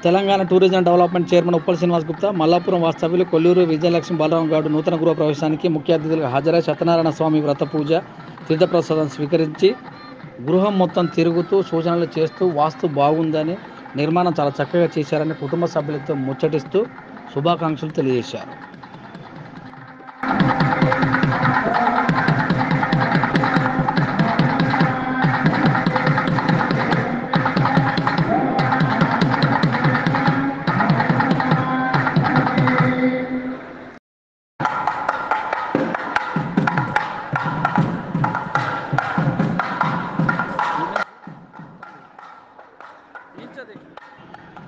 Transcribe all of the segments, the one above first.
Telangana tourism development chairman Uppal Srinivas Gupta, Mallapuram వాస్తవ్యులు కొల్లూరు విజయలక్ష్మి బలరాం గౌడ్ నూతన గృహ ప్రవేశానికి ముఖ్య అతిథులుగా హాజరై సత్యనారాయణ స్వామి వ్రత పూజ, తీర్థప్రసాదం స్వీకరించి గృహం మొత్తం తిరుగుతూ సూచనలు చేస్తూ వాస్తు బాగుందని, నిర్మాణం చాలా చక్కగా చేశారని కుటుంబ సభ్యులతో ముచ్చటిస్తూ శుభాకాంక్షలు తెలియజేశారు.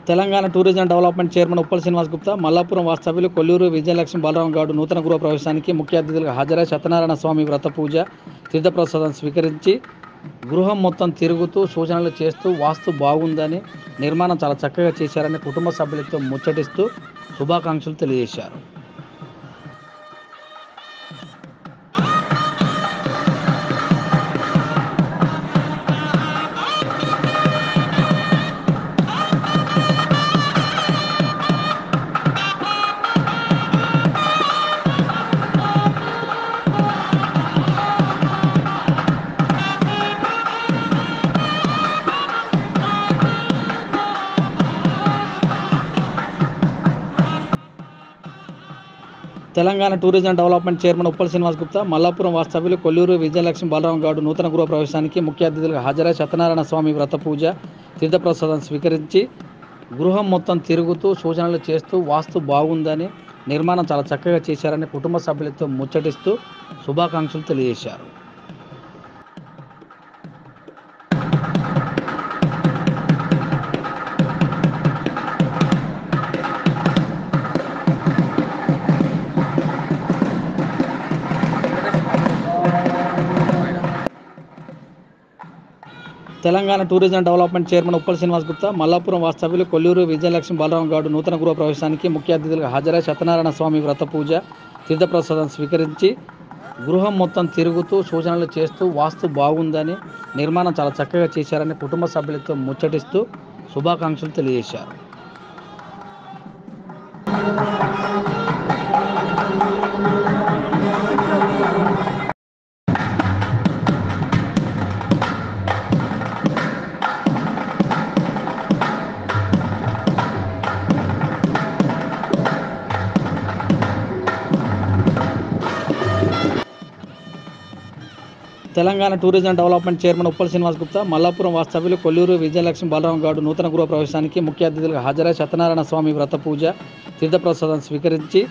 Telangana tourism development chairman Uppal Srinivas Gupta, Mallapuram వాస్తవ్యులు కొల్లూరు విజయలక్ష్మి బలరాం గౌడ్ నూతన గృహ ప్రవేశానికి ముఖ్య అతిథులుగా హాజరై సత్యనారాయణ స్వామి వ్రత పూజ, తీర్థప్రసాదం స్వీకరించి గృహం మొత్తం తిరుగుతూ సూచనలు చేస్తూ వాస్తు బాగుందని, నిర్మాణం చాలా చక్కగా చేశారని కుటుంబ సభ్యులతో ముచ్చటిస్తూ శుభాకాంక్షలు తెలియజేశారు. Telangana tourism development chairman Uppal Srinivas Gupta, Mallapuram వాస్తవ్యులు కొల్లూరు విజయలక్ష్మి బలరాం గౌడ్ నూతన గృహ ప్రవేశానికి ముఖ్య అతిథులుగా హాజరై సత్యనారాయణ స్వామి వ్రత పూజ, తీర్థప్రసాదం స్వీకరించి గృహం మొత్తం తిరుగుతూ సూచనలు చేస్తూ వాస్తు బాగుందని, నిర్మాణం చాలా చక్కగా చేశారని కుటుంబ సభ్యులతో ముచ్చటిస్తూ శుభాకాంక్షలు తెలియజేశారు. Telangana tourism development chairman Uppal Srinivas Gupta, Mallapuram వాస్తవ్యులు కొల్లూరు విజయలక్ష్మి బలరాం గౌడ్ నూతన గృహ ప్రవేశానికి ముఖ్య అతిథులుగా హాజరై సత్యనారాయణ స్వామి వ్రత పూజ, తీర్థప్రసాదం స్వీకరించి గృహం మొత్తం తిరుగుతూ సూచనలు చేస్తూ వాస్తు బాగుందని, నిర్మాణం చాలా చక్కగా చేశారని కుటుంబ సభ్యులతో ముచ్చటిస్తూ శుభాకాంక్షలు తెలియజేశారు. Telangana tourism development chairman Uppal Srinivas Gupta, Mallapuram వాస్తవ్యులు కొల్లూరు విజయలక్ష్మి బలరాం గౌడ్ నూతన గృహ ప్రవేశానికి ముఖ్య అతిథులుగా హాజరై సత్యనారాయణ స్వామి వ్రత పూజ, తీర్థప్రసాదం స్వీకరించి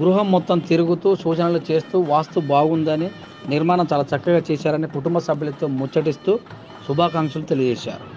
గృహం మొత్తం తిరుగుతూ సూచనలు చేస్తూ వాస్తు బాగుందని, నిర్మాణం చాలా చక్కగా చేశారని కుటుంబ సభ్యులతో ముచ్చటిస్తూ శుభాకాంక్షలు తెలియజేశారు.